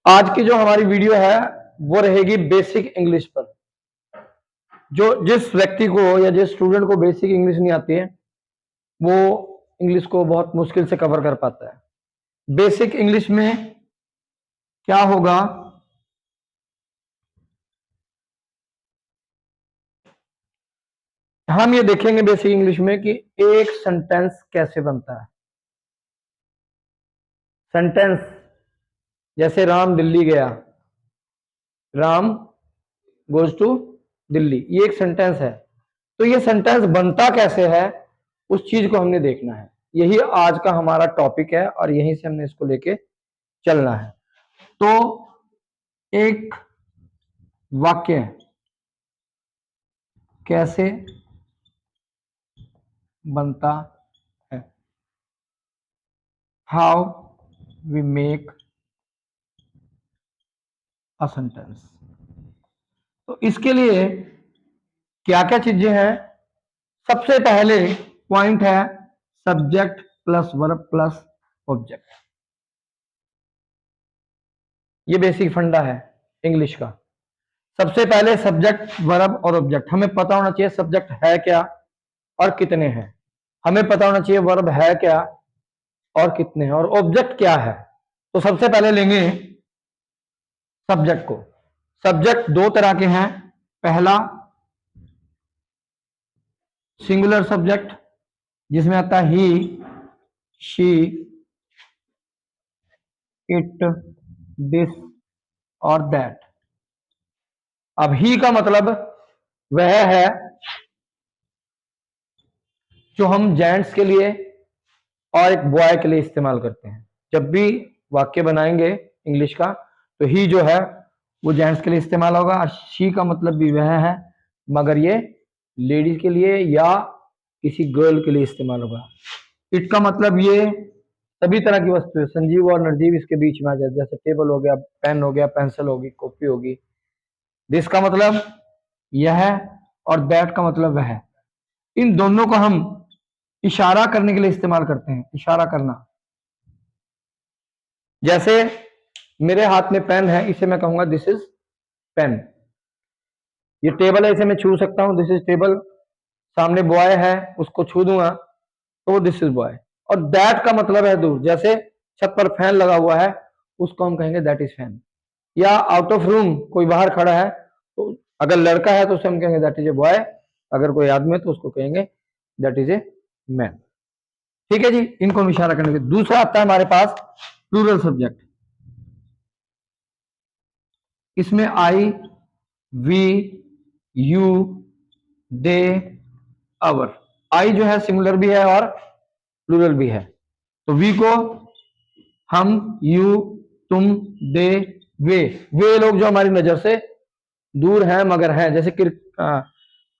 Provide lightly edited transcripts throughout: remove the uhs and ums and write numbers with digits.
आज की जो हमारी वीडियो है वो रहेगी बेसिक इंग्लिश पर। जो जिस व्यक्ति को या जिस स्टूडेंट को बेसिक इंग्लिश नहीं आती है वो इंग्लिश को बहुत मुश्किल से कवर कर पाता है। बेसिक इंग्लिश में क्या होगा, हम ये देखेंगे बेसिक इंग्लिश में कि एक सेंटेंस कैसे बनता है। सेंटेंस जैसे राम दिल्ली गया, राम गोज टू दिल्ली, ये एक सेंटेंस है। तो ये सेंटेंस बनता कैसे है उस चीज को हमने देखना है। यही आज का हमारा टॉपिक है और यहीं से हमने इसको लेके चलना है। तो एक वाक्य कैसे बनता है, how we make a sentence. तो इसके लिए क्या क्या चीजें हैं। सबसे पहले पॉइंट है subject plus verb plus object. ये बेसिक फंडा है इंग्लिश का। सबसे पहले सब्जेक्ट वर्ब और ऑब्जेक्ट हमें पता होना चाहिए। सब्जेक्ट है क्या और कितने हैं, हमें पता होना चाहिए वर्ब है क्या और कितने हैं, और ऑब्जेक्ट क्या है। तो सबसे पहले लेंगे सब्जेक्ट को। सब्जेक्ट दो तरह के हैं। पहला सिंगुलर सब्जेक्ट जिसमें आता है ही, शी, इट, दिस और दैट। अब ही का मतलब वह है जो हम जेंट्स के लिए और एक बॉय के लिए इस्तेमाल करते हैं। जब भी वाक्य बनाएंगे इंग्लिश का तो ही जो है वो जेंट्स के लिए इस्तेमाल होगा, और शी का मतलब भी वह है मगर ये लेडीज के लिए या किसी गर्ल के लिए इस्तेमाल होगा। इट का मतलब ये सभी तरह की वस्तु है, संजीव और निर्जीव इसके बीच में आ जाए, जैसे टेबल हो गया, पेन हो गया, पेंसिल होगी, कॉपी होगी। दिस का मतलब यह है और दैट का मतलब वह है। इन दोनों को हम इशारा करने के लिए इस्तेमाल करते हैं। इशारा करना, जैसे मेरे हाथ में पेन है, इसे मैं कहूंगा दिस इज पेन। ये टेबल है, इसे मैं छू सकता हूं, दिस इज टेबल। सामने बॉय है, उसको छू दूंगा तो वो दिस इज बॉय। और दैट का मतलब है दूर, जैसे छत पर फैन लगा हुआ है उसको हम कहेंगे दैट इज फैन। या आउट ऑफ रूम कोई बाहर खड़ा है तो अगर लड़का है तो उसे हम कहेंगे दैट इज ए बॉय, अगर कोई आदमी है तो उसको कहेंगे दैट इज ए मैन। ठीक है जी, इनको हम इशारा करने के। दूसरा आता है हमारे पास प्लूरल सब्जेक्ट। इसमें आई, वी, यू, दे, अवर। आई जो है सिंगुलर भी है और प्लूरल भी है। तो वी को हम, यू, तुम, दे, वे लोग जो हमारी नजर से दूर हैं मगर हैं, जैसे कि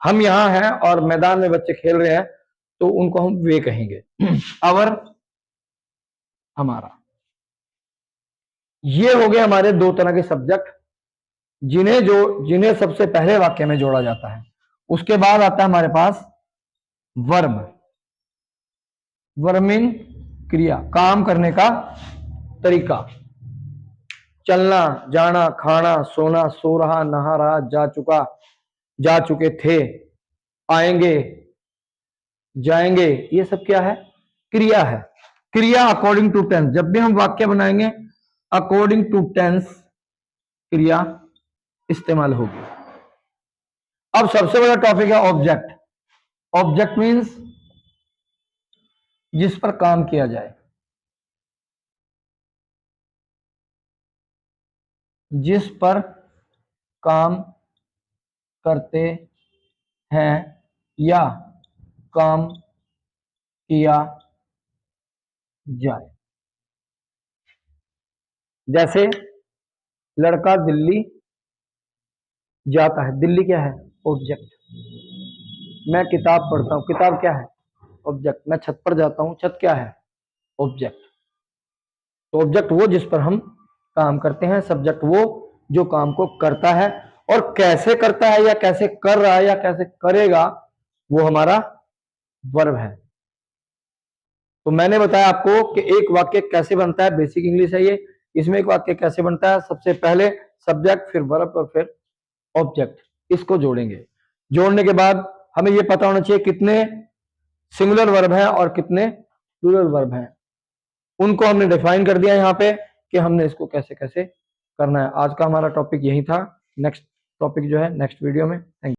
हम यहां हैं और मैदान में बच्चे खेल रहे हैं तो उनको हम वे कहेंगे। अवर हमारा। ये हो गए हमारे दो तरह के सब्जेक्ट जिन्हें सबसे पहले वाक्य में जोड़ा जाता है। उसके बाद आता है हमारे पास वर्ब। वर्ब मीन क्रिया, काम करने का तरीका। चलना, जाना, खाना, सोना, सो रहा, नहा रहा, जा चुका, जा चुके थे, आएंगे, जाएंगे, ये सब क्या है? क्रिया है। क्रिया अकॉर्डिंग टू टेंस। जब भी हम वाक्य बनाएंगे अकॉर्डिंग टू टेंस क्रिया इस्तेमाल होगी। अब सबसे बड़ा टॉपिक है ऑब्जेक्ट। ऑब्जेक्ट मीन्स जिस पर काम किया जाए, जिस पर काम करते हैं या काम किया जाए। जैसे लड़का दिल्ली जाता है, दिल्ली क्या है? ऑब्जेक्ट। मैं किताब पढ़ता हूं, किताब क्या है? ऑब्जेक्ट। मैं छत पर जाता हूं, छत क्या है? ऑब्जेक्ट। तो ऑब्जेक्ट वो जिस पर हम काम करते हैं, सब्जेक्ट वो जो काम को करता है, और कैसे करता है या कैसे कर रहा है या कैसे करेगा वो हमारा वर्ब है। तो मैंने बताया आपको कि एक वाक्य कैसे बनता है, बेसिक इंग्लिश है ये। इसमें एक वाक्य कैसे बनता है, सबसे पहले सब्जेक्ट, फिर वर्ब और फिर ऑब्जेक्ट, इसको जोड़ेंगे। जोड़ने के बाद हमें ये पता होना चाहिए कितने सिंगुलर वर्ब हैं और कितने प्लूरल वर्ब हैं, उनको हमने डिफाइन कर दिया यहाँ पे कि हमने इसको कैसे कैसे करना है। आज का हमारा टॉपिक यही था। नेक्स्ट टॉपिक जो है नेक्स्ट वीडियो में। Thank you.